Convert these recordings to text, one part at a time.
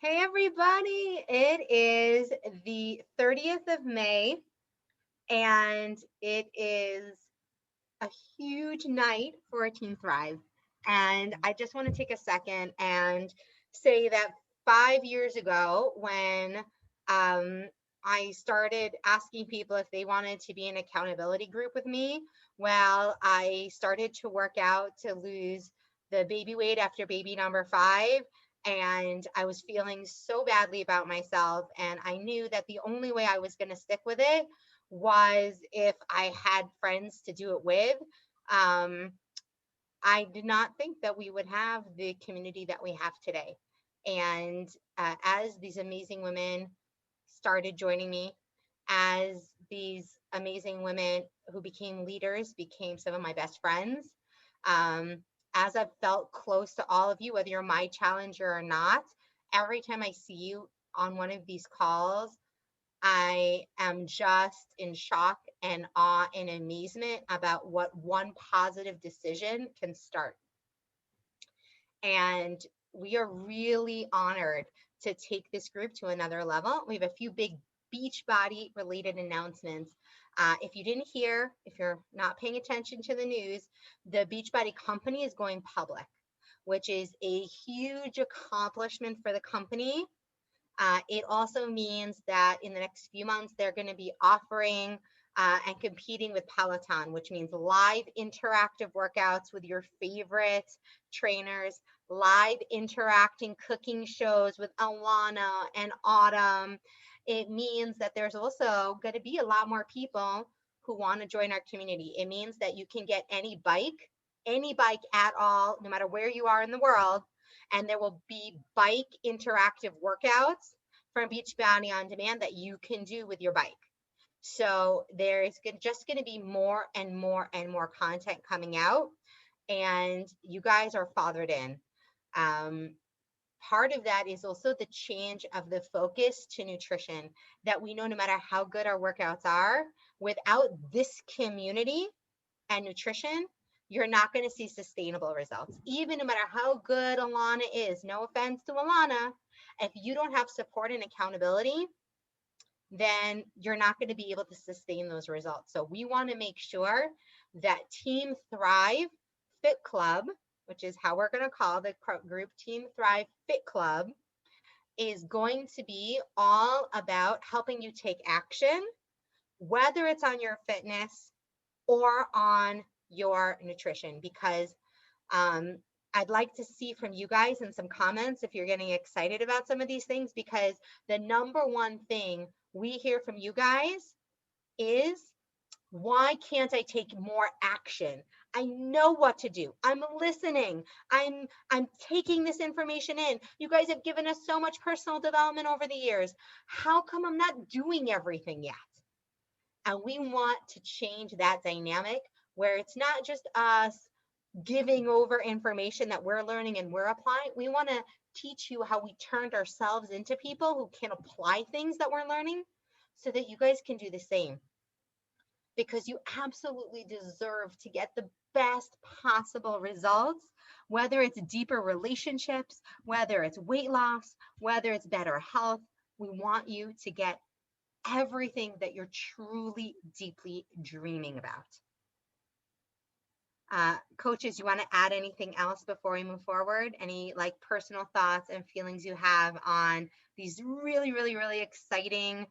Hey everybody, it is the 30th of May and it is a huge night for Team Thrive. And I just want to take a second and say that 5 years ago, when I started asking people if they wanted to be an accountability group with me, well, I started to work out to lose the baby weight after baby number 5. And I was feeling so badly about myself. And I knew that the only way I was going to stick with it was if I had friends to do it with. um, I did not think that we would have the community that we have today. And as these amazing women started joining me, as these amazing women who became leaders became some of my best friends, um, as I've felt close to all of you, whether you're my challenger or not, every time I see you on one of these calls, I am just in shock and awe and amazement about what one positive decision can start. And we are really honored to take this group to another level. We have a few big Beachbody related announcements. If you didn't hear, if you're not paying attention to the news, the Beachbody company is going public, which is a huge accomplishment for the company. It also means that in the next few months, they're going to be offering and competing with Peloton, which means live interactive workouts with your favorite trainers, live interacting cooking shows with Alana and Autumn. It means that there's also going to be a lot more people who want to join our community. It means that you can get any bike at all, no matter where you are in the world, and there will be bike interactive workouts from Beachbody On Demand that you can do with your bike. So there's just going to be more and more and more content coming out, and you guys are fathered in. Um, Part of that is also the change of the focus to nutrition, that we know no matter how good our workouts are, without this community and nutrition, you're not going to see sustainable results. Even no matter how good Alana is, no offense to Alana, if you don't have support and accountability, then you're not going to be able to sustain those results. So we want to make sure that Team Thrive Fit Club, which is how we're going to call the group, Team Thrive Fit Club, is going to be all about helping you take action, whether it's on your fitness or on your nutrition, because um, I'd like to see from you guys in some comments if you're getting excited about some of these things, because the number one thing we hear from you guys is, why can't I take more action? I know what to do. I'm listening. I'm taking this information in. You guys have given us so much personal development over the years. How come I'm not doing everything yet? And we want to change that dynamic where it's not just us giving over information that we're learning and we're applying. We want to teach you how we turned ourselves into people who can apply things that we're learning so that you guys can do the same. Because you absolutely deserve to get the best possible results, whether it's deeper relationships, whether it's weight loss, whether it's better health. We want you to get everything that you're truly, deeply dreaming about. Coaches, you want to add anything else before we move forward? Any like personal thoughts and feelings you have on these really, really, really exciting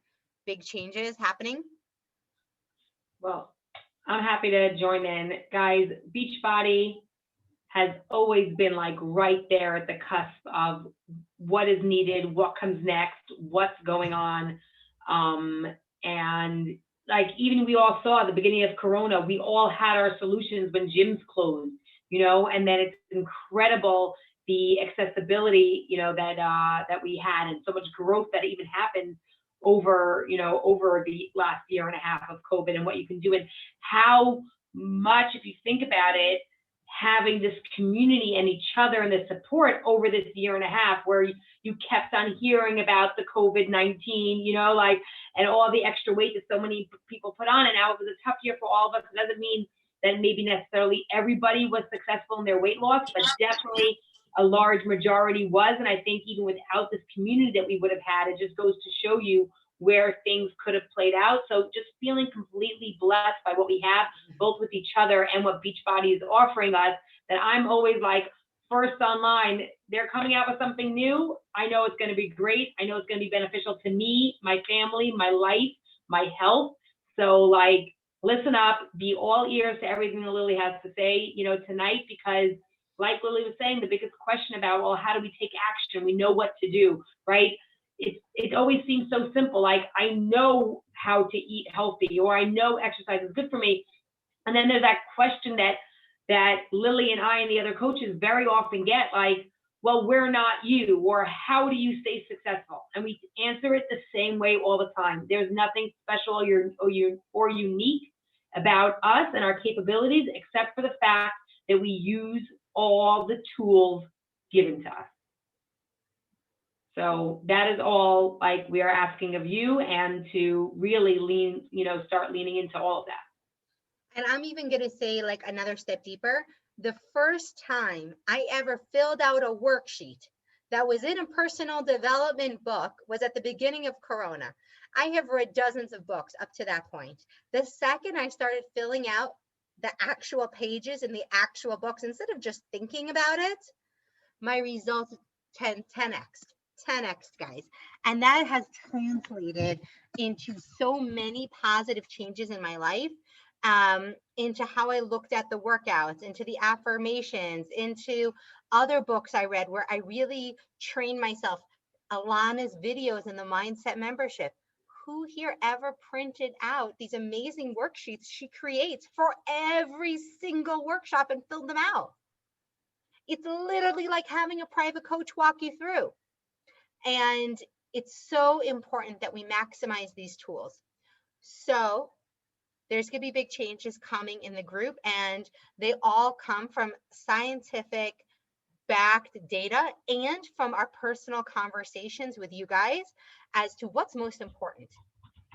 big changes happening? Well, I'm happy to join in. Guys, Beachbody has always been like right there at the cusp of what is needed, what comes next, what's going on. Um, and like even we all saw at the beginning of Corona, we all had our solutions when gyms closed, and then it's incredible the accessibility, that we had, and so much growth that even happened over the last year and a half of COVID, and what you can do, and how much, if you think about it, having this community and each other and the support over this year and a half, where you kept on hearing about the COVID-19, and all the extra weight that so many people put on. And now it was a tough year for all of us. It doesn't mean that maybe necessarily everybody was successful in their weight loss, but definitely a large majority was. And I think even without this community that we would have had, it just goes to show you where things could have played out. So just feeling completely blessed by what we have, both with each other and what Beachbody is offering us, that I'm always like, first online, they're coming out with something new. I know it's going to be great. I know it's going to be beneficial to me, my family, my life, my health. So like, listen up, be all ears to everything that Lily has to say, you know, tonight, because like Lily was saying, the biggest question about, well, how do we take action? We know what to do, right? It always seems so simple. Like, I know how to eat healthy, or I know exercise is good for me. And then there's that question that Lily and I and the other coaches very often get, like, well, we're not you, or how do you stay successful? And we answer it the same way all the time. There's nothing special or unique about us and our capabilities, except for the fact that we use all the tools given to us. So that is all, like, we are asking of you, and to really start leaning into all of that. And I'm even going to say, like, another step deeper. The first time I ever filled out a worksheet that was in a personal development book was at the beginning of Corona. I have read dozens of books up to that point. The second I started filling out the actual pages in the actual books, instead of just thinking about it, my results 10x, guys. And that has translated into so many positive changes in my life, into how I looked at the workouts, into the affirmations, into other books I read where I really trained myself. Alana's videos in the Mindset membership. Who here ever printed out these amazing worksheets she creates for every single workshop and filled them out? It's literally like having a private coach walk you through. And it's so important that we maximize these tools. So there's going to be big changes coming in the group, and they all come from scientific backed data and from our personal conversations with you guys as to what's most important.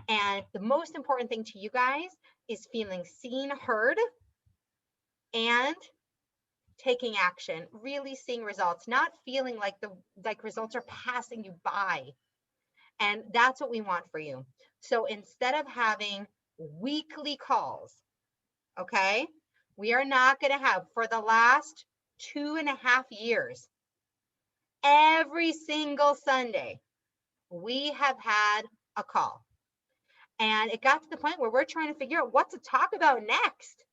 And the most important thing to you guys is feeling seen, heard, and taking action, really seeing results, not feeling like results are passing you by. And that's what we want for you. So instead of having weekly calls, okay, we are not going to have, for the last 2.5 years, every single Sunday, we have had a call. And it got to the point where we're trying to figure out what to talk about next.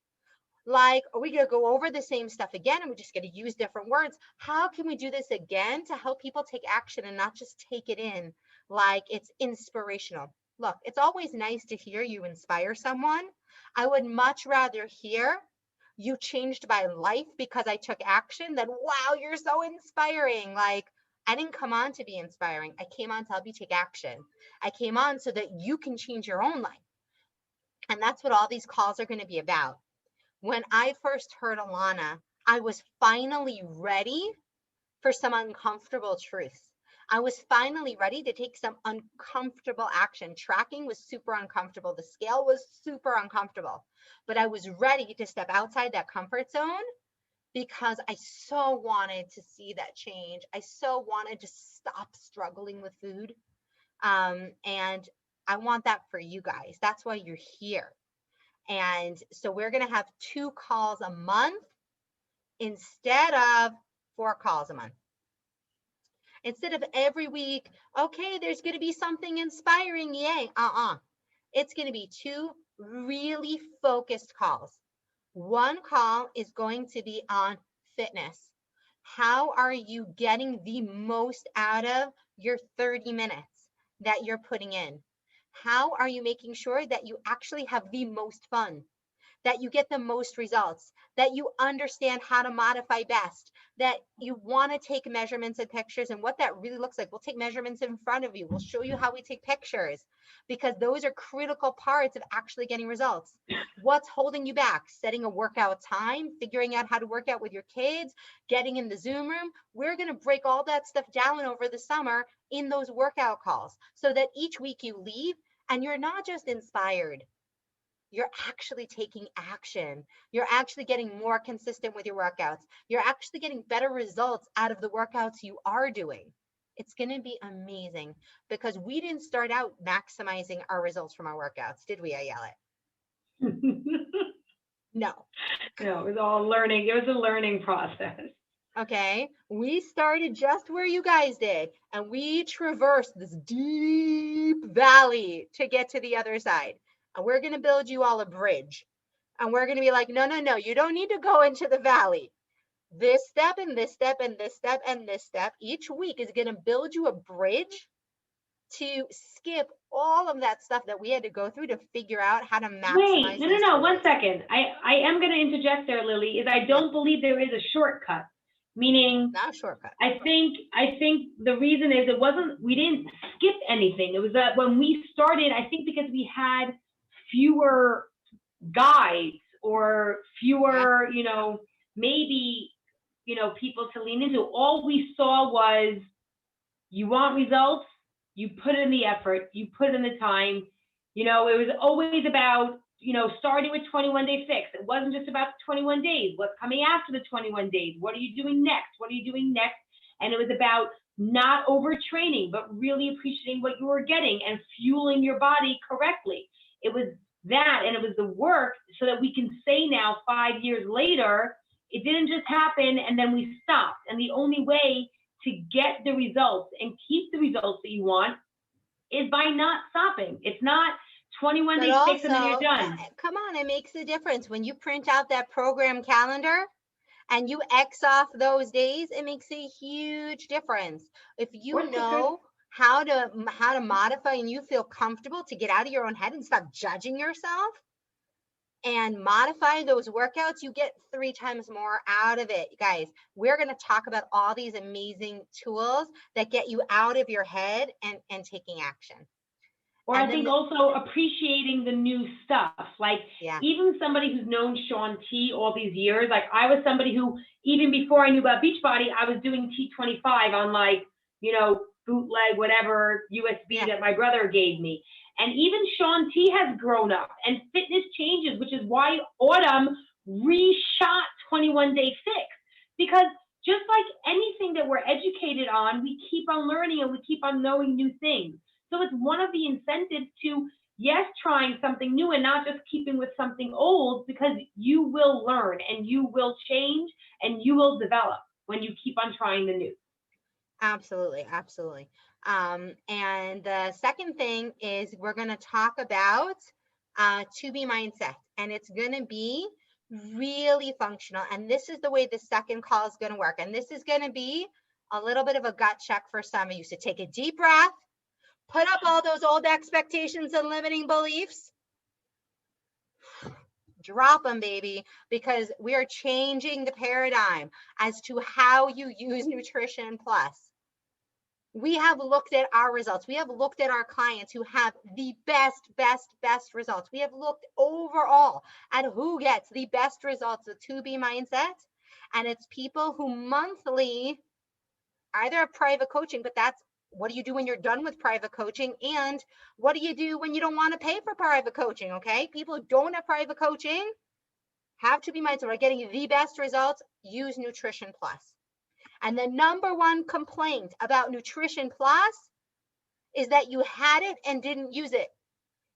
Like, are we going to go over the same stuff again, and we're just going to use different words? How can we do this again to help people take action and not just take it in like it's inspirational? Look, it's always nice to hear you inspire someone. I would much rather hear you changed my life because I took action than, wow, you're so inspiring. Like, I didn't come on to be inspiring. I came on to help you take action. I came on so that you can change your own life. And that's what all these calls are going to be about. When I first heard Alana, I was finally ready for some uncomfortable truths. I was finally ready to take some uncomfortable action. Tracking was super uncomfortable. The scale was super uncomfortable. But I was ready to step outside that comfort zone because I so wanted to see that change. I so wanted to stop struggling with food. And I want that for you guys. That's why you're here. And so we're going to have 2 calls a month instead of 4 calls a month. Instead of every week, okay, there's going to be something inspiring, yay. It's going to be 2 really focused calls. One call is going to be on fitness. How are you getting the most out of your 30 minutes that you're putting in? How are you making sure that you actually have the most fun, that you get the most results, that you understand how to modify best, that you want to take measurements and pictures and what that really looks like? We'll take measurements in front of you. We'll show you how we take pictures, because those are critical parts of actually getting results. What's holding you back? Setting a workout time, figuring out how to work out with your kids, getting in the Zoom room. We're going to break all that stuff down over the summer in those workout calls so that each week you leave and you're not just inspired. you're actually taking action. You're actually getting more consistent with your workouts. You're actually getting better results out of the workouts you are doing. It's going to be amazing because we didn't start out maximizing our results from our workouts, did we, Ayelet? No. No, it was all learning. It was a learning process. Okay, we started just where you guys did, and we traversed this deep valley to get to the other side. And we're going to build you all a bridge. And we're going to be like, no, no, no, you don't need to go into the valley. This step and this step and this step and this step each week is going to build you a bridge to skip all of that stuff that we had to go through to figure out how to maximize. Wait, no, 1 second. I am going to interject there, Lily, is I don't believe there is a shortcut. Meaning, not a shortcut. I think the reason is we didn't skip anything. It was that when we started, I think because we had fewer guides or fewer, maybe, people to lean into. All we saw was, you want results, you put in the effort, you put in the time. It was always about, starting with 21-day fix. It wasn't just about the 21 days. What's coming after the 21 days? What are you doing next? What are you doing next? And it was about not overtraining, but really appreciating what you were getting and fueling your body correctly. It was that, and it was the work so that we can say now, 5 years later, it didn't just happen and then we stopped. And the only way to get the results and keep the results that you want is by not stopping. It's not 21 days fix and then you're done. Come on, it makes a difference. When you print out that program calendar and you X off those days, it makes a huge difference. If you know how to modify and you feel comfortable to get out of your own head and stop judging yourself and modify those workouts, you get 3 times more out of it. Guys, we're going to talk about all these amazing tools that get you out of your head and taking action. Or I think also appreciating the new stuff. Like even somebody who's known Shaun T all these years, like I was somebody who, even before I knew about Beachbody, I was doing T25 on bootleg, whatever USB that my brother gave me. And even Shaun T has grown up and fitness changes, which is why Autumn reshot 21-day fix. Because just like anything that we're educated on, we keep on learning and we keep on knowing new things. So it's one of the incentives to, yes, trying something new and not just keeping with something old, because you will learn and you will change and you will develop when you keep on trying the new. Absolutely, absolutely. And the second thing is we're going to talk about 2B mindset, and it's going to be really functional. And this is the way the second call is going to work. And this is going to be a little bit of a gut check for some of you. So take a deep breath. Put up all those old expectations and limiting beliefs. Drop them, baby, because we are changing the paradigm as to how you use Nutrition Plus. We have looked at our results. We have looked at our clients who have the best results. We have looked overall at who gets the best results with 2B mindset. And it's people who monthly either have private coaching, but that's what do you do when you're done with private coaching? And what do you do when you don't want to pay for private coaching? Okay. People who don't have private coaching have to be mindful. We're getting the best results. Use Nutrition Plus. And the number one complaint about Nutrition Plus is that you had it and didn't use it.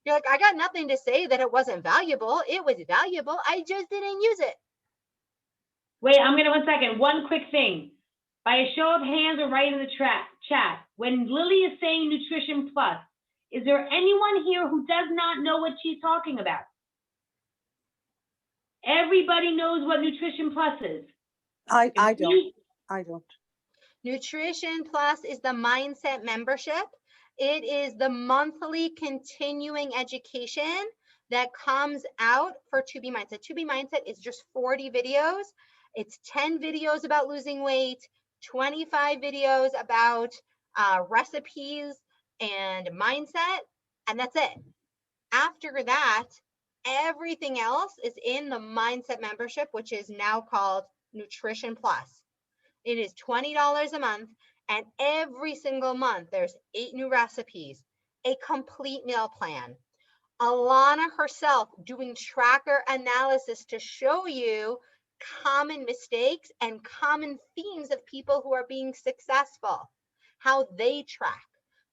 You're like, I got nothing to say that it wasn't valuable. It was valuable. I just didn't use it. Wait, I'm going to 1 second. One quick thing. By a show of hands or right in the chat, when Lily is saying Nutrition Plus, is there anyone here who does not know what she's talking about? Everybody knows what Nutrition Plus is. I don't. Nutrition Plus is the mindset membership. It is the monthly continuing education that comes out for 2B Mindset. 2B Mindset is just 40 videos. It's 10 videos about losing weight, 25 videos about recipes and mindset, and that's it. After that, everything else is in the mindset membership, which is now called Nutrition Plus. It is $20 a month, and every single month there's 8 new recipes, a complete meal plan, Alana herself doing tracker analysis to show you common mistakes and common themes of people who are being successful, how they track,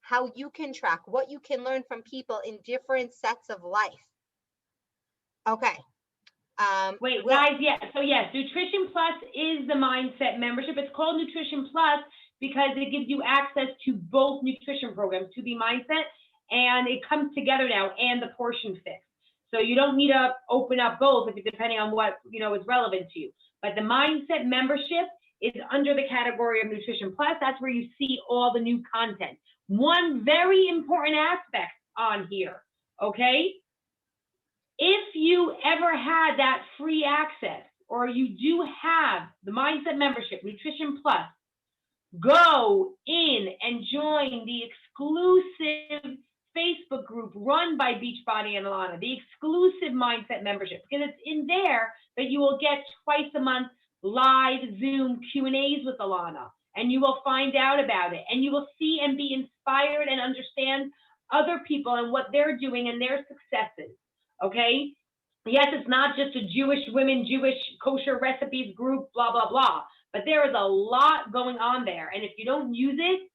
how you can track, what you can learn from people in different sets of life. Okay. Wait, guys, yeah. So yes, Nutrition Plus is the Mindset membership. It's called Nutrition Plus because it gives you access to both nutrition programs, to the Mindset, and it comes together now, and the Portion Fix. So you don't need to open up both if it's depending on what is relevant to you. But the Mindset membership is under the category of Nutrition Plus. That's where you see all the new content. One very important aspect on here, okay? If you ever had that free access, or you do have the Mindset membership, Nutrition Plus, go in and join the exclusive Facebook group run by Beachbody and Alana, the exclusive Mindset membership, because it's in there that you will get twice a month live Zoom Q&As with Alana, and you will find out about it, and you will see and be inspired and understand other people and what they're doing and their successes. Okay? Yes, it's not just a Jewish women, Jewish kosher recipes group, blah, blah, blah. But there is a lot going on there. And if you don't use it,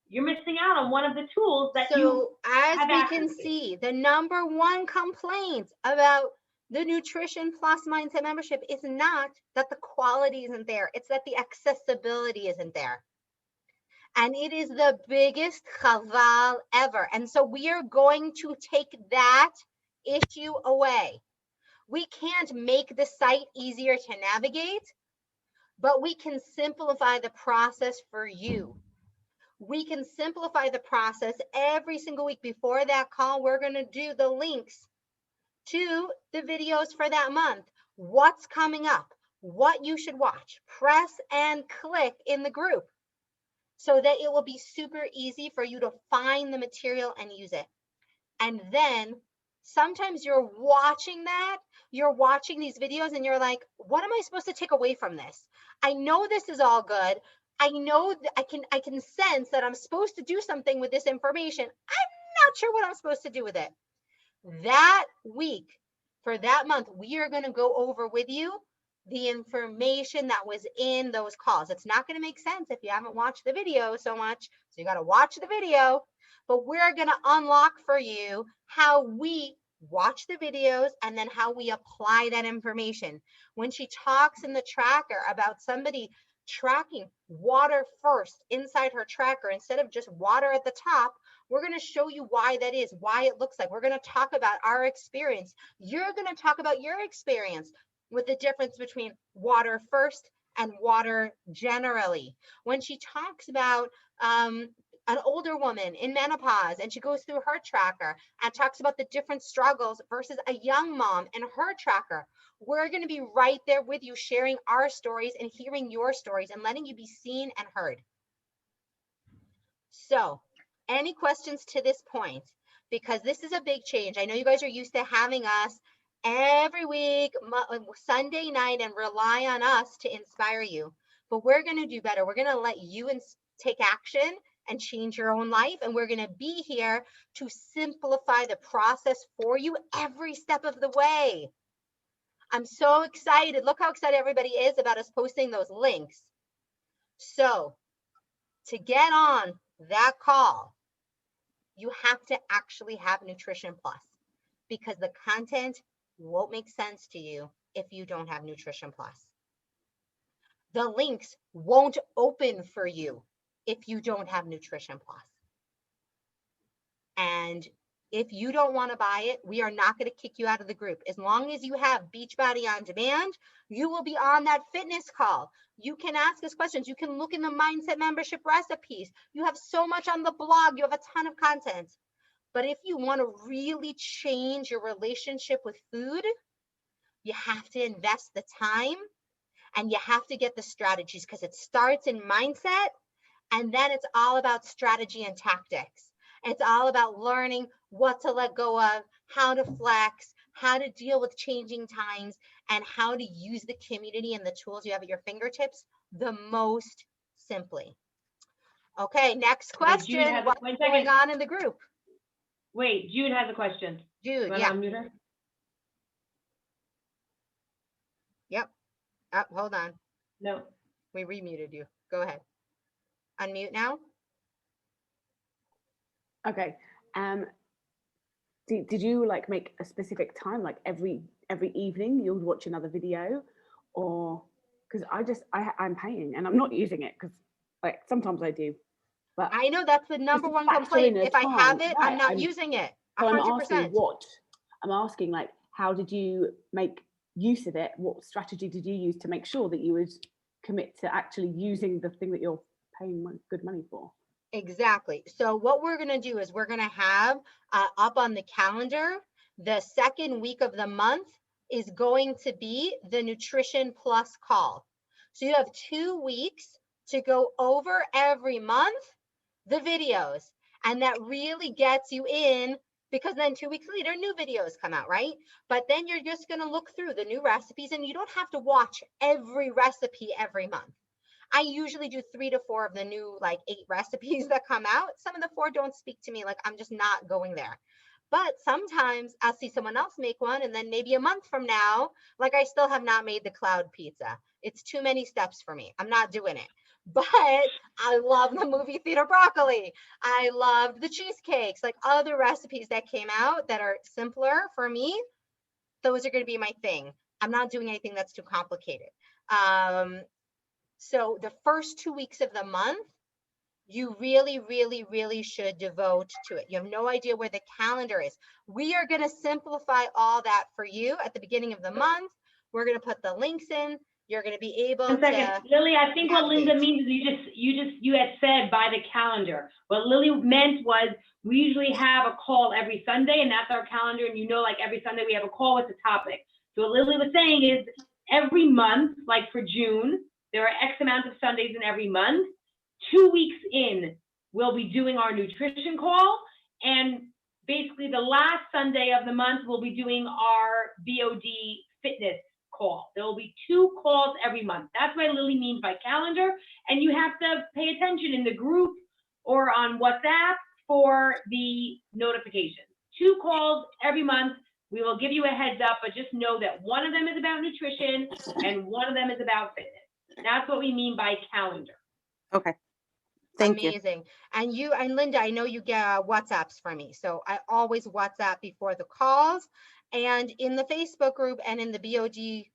you're missing out on one of the tools that you as have we access can to. see, the number one complaint about the Nutrition Plus Mindset membership is not that the quality isn't there. It's that the accessibility isn't there. And it is the biggest chaval ever. And so we are going to take that issue away. We can't make the site easier to navigate, but we can simplify the process for you. We can simplify the process every single week. Before that call, we're going to do the links to the videos for that month, what's coming up, what you should watch. Press and click in the group so that it will be super easy for you to find the material and use it. And then sometimes you're watching these videos and you're like, what am I supposed to take away from this? I know this is all good. I know that I can sense that I'm supposed to do something with this information. I'm not sure what I'm supposed to do with it. That week, for that month, we are going to go over with you the information that was in those calls. It's not going to make sense if you haven't watched the video so much. So you got to watch the video, but we're going to unlock for you how we watch the videos and then how we apply that information. When she talks in the tracker about somebody tracking water first inside her tracker instead of just water at the top, we're going to show you why that is, why it looks like. We're going to talk about our experience. You're going to talk about your experience with the difference between water first and water generally. When she talks about an older woman in menopause and she goes through her tracker and talks about the different struggles versus a young mom and her tracker, we're going to be right there with you, sharing our stories and hearing your stories and letting you be seen and heard. So, any questions to this point? Because this is a big change. I know you guys are used to having us every week, Sunday night, and rely on us to inspire you. But we're going to do better. We're going to let you take action and change your own life. And we're going to be here to simplify the process for you every step of the way. I'm so excited. Look how excited everybody is about us posting those links. So to get on that call, you have to actually have Nutrition Plus, because the content won't make sense to you if you don't have Nutrition Plus. The links won't open for you if you don't have Nutrition Plus. And if you don't want to buy it, we are not going to kick you out of the group. As long as you have Beachbody On Demand, you will be on that fitness call. You can ask us questions. You can look in the Mindset membership recipes. You have so much on the blog. You have a ton of content. But if you want to really change your relationship with food, you have to invest the time and you have to get the strategies, because it starts in mindset and then it's all about strategy and tactics. It's all about learning what to let go of, how to flex, how to deal with changing times, and how to use the community and the tools you have at your fingertips the most simply. Okay, next question. What's going on in the group? Wait, Jude has a question. Jude, You wanna yeah, unmute her? yep. Hold on. No. We remuted you. Go ahead. Unmute now. Okay. Did you like make a specific time, like every evening you would watch another video, or because I'm paying and I'm not using it because like sometimes I do, but I know that's the number to one factor complaint. in a If I have time, it, right, I'm not using it. so I'm 100%. asking like how did you make use of it? What strategy did you use to make sure that you would commit to actually using the thing that you're paying good money for? Exactly. So what we're going to do is we're going to have up on the calendar, the second week of the month is going to be the Nutrition Plus call. So you have 2 weeks to go over every month the videos, and that really gets you in, because then 2 weeks later new videos come out, right? But then you're just going to look through the new recipes, and you don't have to watch every recipe every month. I usually do 3 to 4 of the new like 8 recipes that come out. Some of the 4 don't speak to me, like I'm just not going there. But sometimes I'll see someone else make one, and then maybe a month from now, like I still have not made the cloud pizza. It's too many steps for me. I'm not doing it. But I love the movie theater broccoli. I loved the cheesecakes, like other recipes that came out that are simpler for me. Those are going to be my thing. I'm not doing anything that's too complicated. So the first 2 weeks of the month, you really, really, really should devote to it. You have no idea where the calendar is. We are going to simplify all that for you at the beginning of the month. We're going to put the links in. You're going to be able One second, to. Lily, I think what Linda navigate. means is you had said by the calendar. What Lily meant was we usually have a call every Sunday, and that's our calendar, and you know, like every Sunday we have a call with a topic. So what Lily was saying is every month, like for June, there are X amount of Sundays in every month. 2 weeks in, we'll be doing our nutrition call, and basically the last Sunday of the month, we'll be doing our BOD fitness call. There will be 2 calls every month. That's what Lily means by calendar, and you have to pay attention in the group or on WhatsApp for the notifications. 2 calls every month. We will give you a heads up, but just know that one of them is about nutrition and one of them is about fitness. That's what we mean by calendar. Okay. Thank you. Amazing. And you and Linda, I know you get WhatsApps from me. So I always WhatsApp before the calls, and in the Facebook group and in the BOD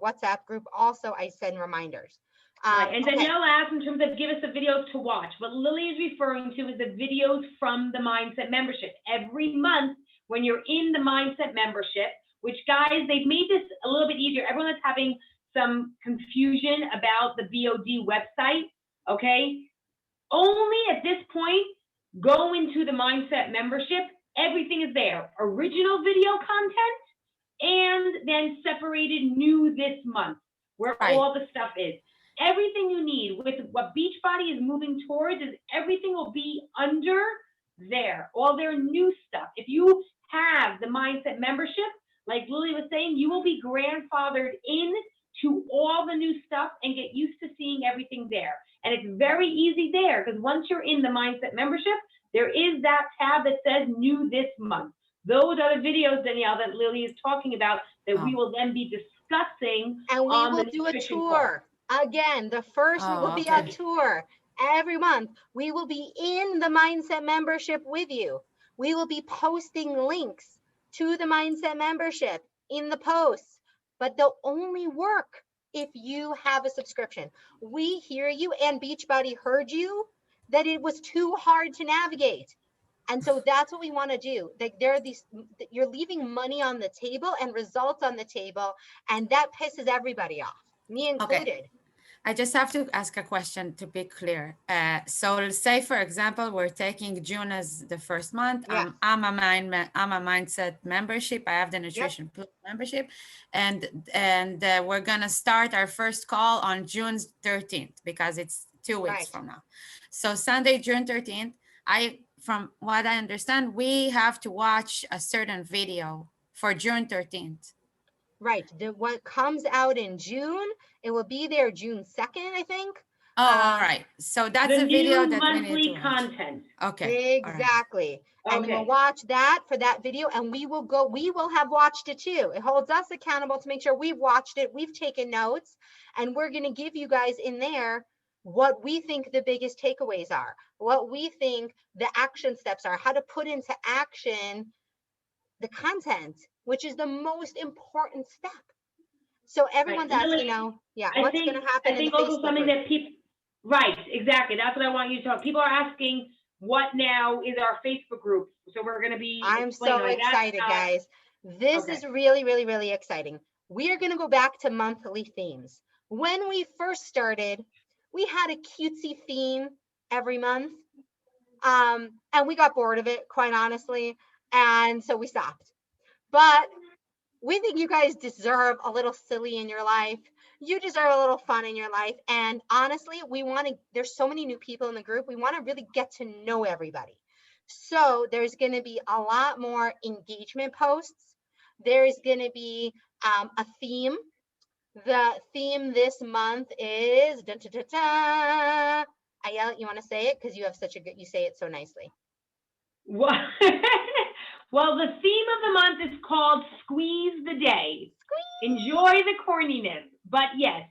WhatsApp group also I send reminders. Right. And Okay. Danielle asked in terms of give us the videos to watch. What Lily is referring to is the videos from the Mindset membership. Every month when you're in the Mindset membership, which guys, they've made this a little bit easier. Everyone is having some confusion about the BOD website, okay? Only at this point, go into the Mindset membership. Everything is there. Original video content, and then separated new this month, where Right. all the stuff is. Everything you need with what Beachbody is moving towards is everything will be under there, all their new stuff. If you have the Mindset membership, like Lily was saying, you will be grandfathered in to all the new stuff and get used to seeing everything there. And it's very easy there, because once you're in the Mindset membership, there is that tab that says new this month. Those are the videos, Danielle, that Lily is talking about that we will then be discussing. And we on will the do a nutrition call. tour. Again, the first Oh, will be okay. a tour every month. We will be in the Mindset membership with you. We will be posting links to the Mindset membership in the posts, but they'll only work if you have a subscription. We hear you, and Beachbody heard you, that it was too hard to navigate. And so that's what we want to do. Like there are these, you're leaving money on the table and results on the table, and that pisses everybody off, me included. I just have to ask a question to be clear. So let's say, for example, we're taking June as the first month. Yeah. I'm a Mindset membership. I have the Nutrition Plus membership, and we're gonna start our first call on June 13th because it's 2 weeks Right. from now. So Sunday, June 13th. From what I understand, we have to watch a certain video for June 13th. Right. What comes out in June, it will be there June 2nd, I think. Oh, all right. So that's The a video new that we need to monthly watch. content. Okay. All right. Exactly. And you'll Okay. watch that for that video, and we will have watched it too. It holds us accountable to make sure we've watched it, we've taken notes, and we're going to give you guys in there what we think the biggest takeaways are, what we think the action steps are, how to put into action the content, which is the most important step. So everyone's asking, Lily, yeah, I what's going think to happen in the also Facebook something group? that people, right, exactly. That's what I want you to talk. People are asking what now is our Facebook group. So we're going to be I'm so explaining like that's excited, not- guys. This Okay. is really, really, really exciting. We are going to go back to monthly themes. When we first started, we had a cutesy theme every month. And we got bored of it, quite honestly. And so we stopped. But we think you guys deserve a little silly in your life. You deserve a little fun in your life. And honestly, there's so many new people in the group. We want to really get to know everybody. So there's going to be a lot more engagement posts. There's going to be a theme. The theme this month is, dun, dun, dun, dun. Ayala, you want to say it? Because you say it so nicely. Well, well, the theme of the month is called Squeeze the Day. Enjoy the corniness, but yes,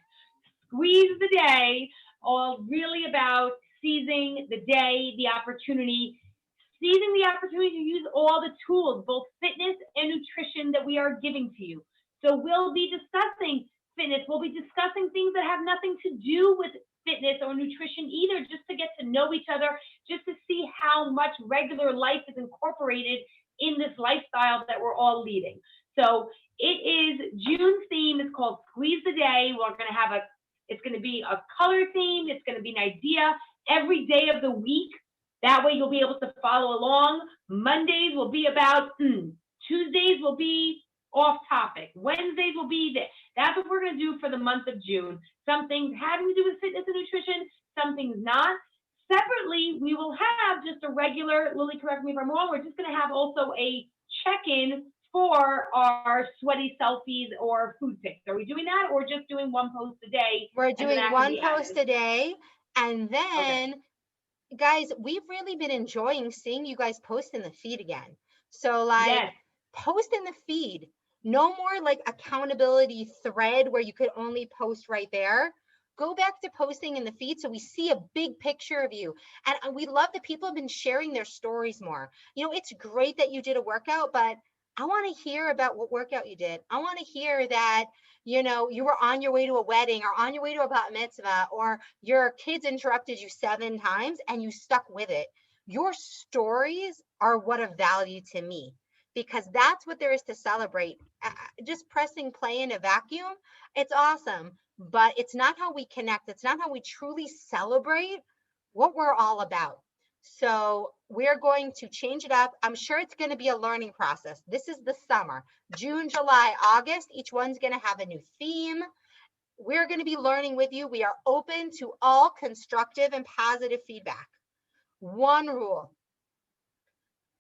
squeeze the day, all really about seizing the day, seizing the opportunity to use all the tools, both fitness and nutrition that we are giving to you. So we'll be discussing fitness. We'll be discussing things that have nothing to do with fitness or nutrition either, just to get to know each other, just to see how much regular life is incorporated in this lifestyle that we're all leading. So it is June's theme is called Squeeze the Day. It's going to be a color theme. It's going to be an idea every day of the week. That way you'll be able to follow along. Mondays will be about, Tuesdays will be off topic. Wednesdays will be this. That's what we're going to do for the month of June. Some things having to do with fitness and nutrition, some things not. Separately, we will have just a regular, Lily, correct me if I'm wrong, we're just going to have also a check-in for our sweaty selfies or food pics. Are we doing that, or just doing one post a day? We're doing one post a day. And then, guys, we've really been enjoying seeing you guys post in the feed again. So Yes. post in the feed. No more like accountability thread where you could only post right there. Go back to posting in the feed so we see a big picture of you. And we love that people have been sharing their stories more. It's great that you did a workout, but I want to hear about what workout you did. I want to hear that, you were on your way to a wedding or on your way to a bat mitzvah, or your kids interrupted you 7 times and you stuck with it. Your stories are what of value to me, because that's what there is to celebrate. Just pressing play in a vacuum, it's awesome, but it's not how we connect. It's not how we truly celebrate what we're all about. So we're going to change it up. I'm sure it's going to be a learning process. This is the summer, June, July, August. Each one's going to have a new theme. We're going to be learning with you. We are open to all constructive and positive feedback. One rule: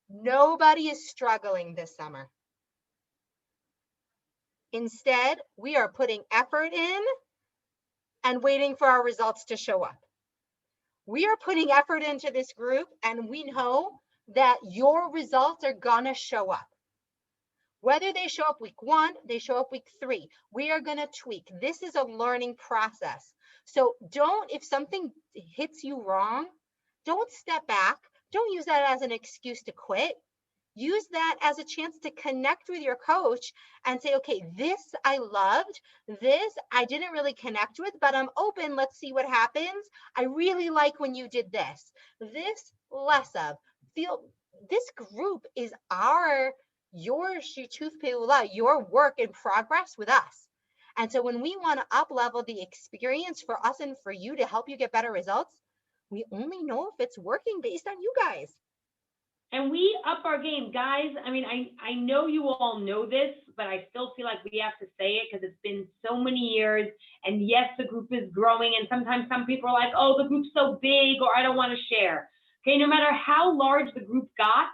nobody is struggling this summer. Instead, we are putting effort in and waiting for our results to show up. We are putting effort into this group, and we know that your results are gonna show up. Whether they show up week 1, they show up week 3, we are gonna tweak. This is a learning process. So if something hits you wrong, don't step back. Don't use that as an excuse to quit. Use that as a chance to connect with your coach and say, okay, this I loved, this I didn't really connect with, but I'm open. Let's see what happens. I really like when you did this. This less of. This group is your shituf peula, your work in progress with us. And so when we want to up level the experience for us and for you to help you get better results, we only know if it's working based on you guys. And we up our game, guys. I mean, I know you all know this, but I still feel like we have to say it because it's been so many years. And yes, the group is growing. And sometimes some people are like, oh, the group's so big, or I don't want to share. Okay, no matter how large the group got,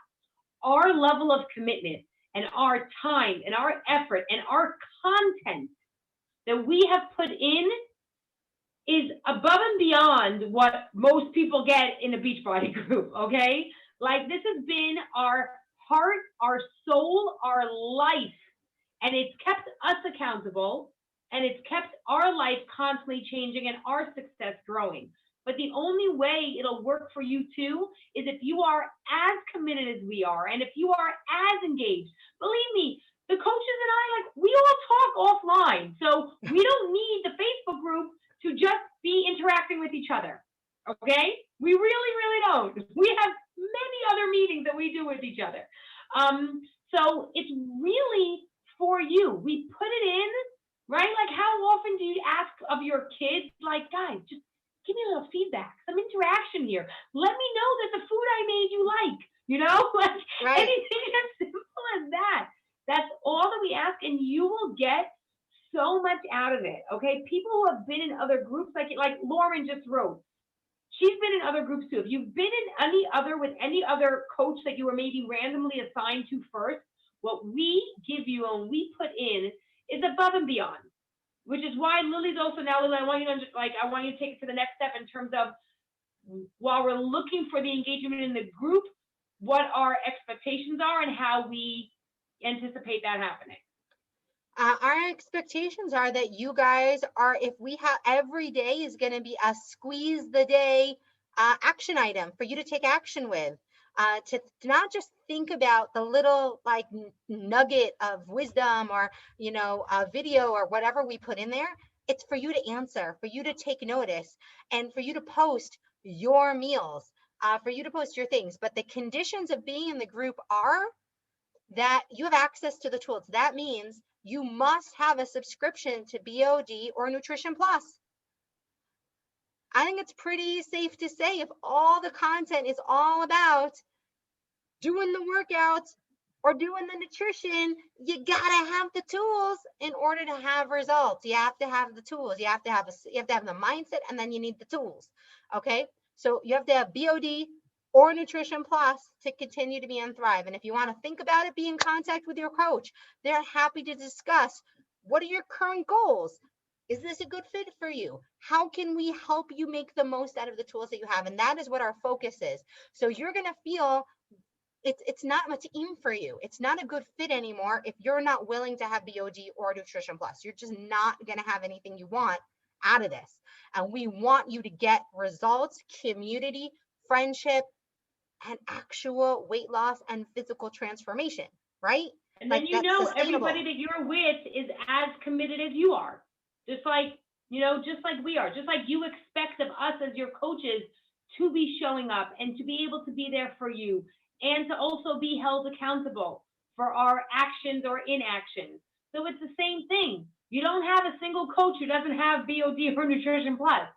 our level of commitment and our time and our effort and our content that we have put in is above and beyond what most people get in a Beachbody group, okay? Like, this has been our heart, our soul, our life, and it's kept us accountable, and it's kept our life constantly changing and our success growing. But the only way it'll work for you too is if you are as committed as we are, and if you are as engaged. Believe me, the coaches and I, like, we all talk offline. So we don't need the Facebook group to just be interacting with each other, okay? We really, really don't. We have many other meetings that we do with each other. So it's really for you. We put it in, right? Like, how often do you ask of your kids, like, guys, just give me a little feedback, some interaction here. Let me know that the food I made you like, you know? Like, Right. anything as simple as that. That's all that we ask, and you will get so much out of it, okay? People who have been in other groups, like Lauren just wrote, she's been in other groups too. If you've been in with any other coach that you were maybe randomly assigned to first, what we give you and we put in is above and beyond, which is why Lily's also now, Lily, I want you to take it to the next step in terms of, while we're looking for the engagement in the group, what our expectations are and how we anticipate that happening. Our expectations are that you guys are, if we have, every day is going to be a squeeze the day action item for you to take action with, to not just think about the little like nugget of wisdom or, you know, a video or whatever we put in there. It's for you to answer, for you to take notice, and for you to post your meals, for you to post your things. But the conditions of being in the group are that you have access to the tools. That means you must have a subscription to BOD or Nutrition Plus. I think it's pretty safe to say if all the content is all about doing the workouts or doing the nutrition, you gotta have the tools in order to have results. You have to have the tools. You have to have the mindset, and then you need the tools. Okay, so you have to have BOD or Nutrition Plus to continue to be on Thrive. And if you want to think about it, be in contact with your coach. They're happy to discuss, what are your current goals? Is this a good fit for you? How can we help you make the most out of the tools that you have? And that is what our focus is. So you're going to feel it's not much in for you. It's not a good fit anymore if you're not willing to have BOD or Nutrition Plus. You're just not going to have anything you want out of this. And we want you to get results, community, friendship, and actual weight loss and physical transformation, right? And Like, then you that's know sustainable. everybody that you're with is as committed as you are. Just like, you know, just like we are. Just like you expect of us as your coaches to be showing up and to be able to be there for you, and to also be held accountable for our actions or inactions. So it's the same thing. You don't have a single coach who doesn't have BOD or Nutrition Plus.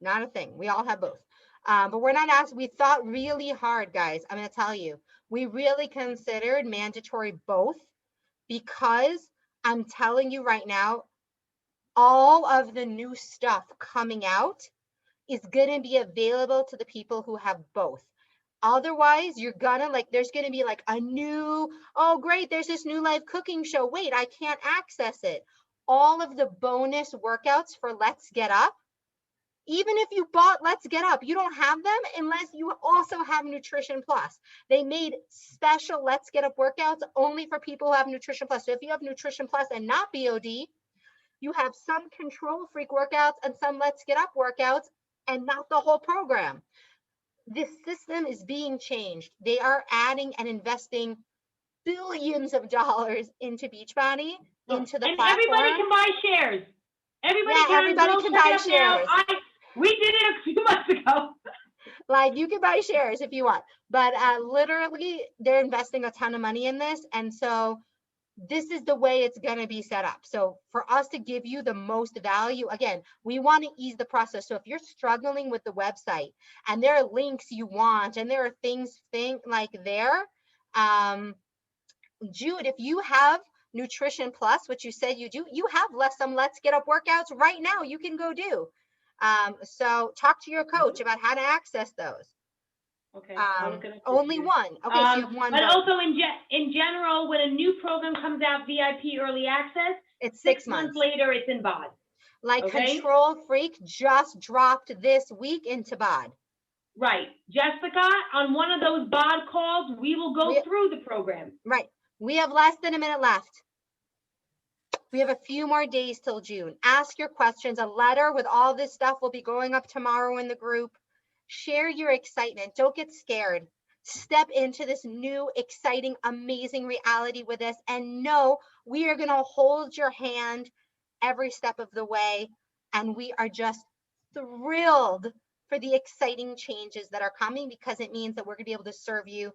Not a thing. We all have both. But we're not asked. We thought really hard, guys. I'm going to tell you, we really considered mandatory both, because I'm telling you right now, all of the new stuff coming out is going to be available to the people who have both. Otherwise, you're gonna there's gonna be like a new, oh great, there's this new live cooking show. Wait, I can't access it. All of the bonus workouts for Let's Get Up, even if you bought Let's Get Up, you don't have them unless you also have Nutrition Plus. They made special Let's Get Up workouts only for people who have Nutrition Plus. So if you have Nutrition Plus and not BOD, you have some Control Freak workouts and some Let's Get Up workouts and not the whole program. This system is being changed. They are adding and investing billions of dollars into Beachbody, into the and platform. Everybody can buy shares. Everybody everybody can buy shares. We did it a few months ago. Like, you can buy shares if you want, but literally they're investing a ton of money in this. And so this is the way it's going to be set up. So for us to give you the most value, again, we want to ease the process. So if you're struggling with the website and there are links you want, and there are things like there, Jude, if you have Nutrition Plus, which you said you do, you have some Let's Get Up workouts right now you can go do. So talk to your coach about how to access those. Okay. Only one. Okay, so you have one. But also in general, when a new program comes out, VIP early access, it's 6 months later it's in BOD. Like Okay. Control Freak just dropped this week into BOD. Right. Jessica, on one of those BOD calls, we will go We- through the program. Right. We have less than a minute left. We have a few more days till June. Ask your questions. A letter with all this stuff will be going up tomorrow in the group. Share your excitement. Don't get scared. Step into this new, exciting, amazing reality with us and know we are going to hold your hand every step of the way. And we are just thrilled for the exciting changes that are coming because it means that we're going to be able to serve you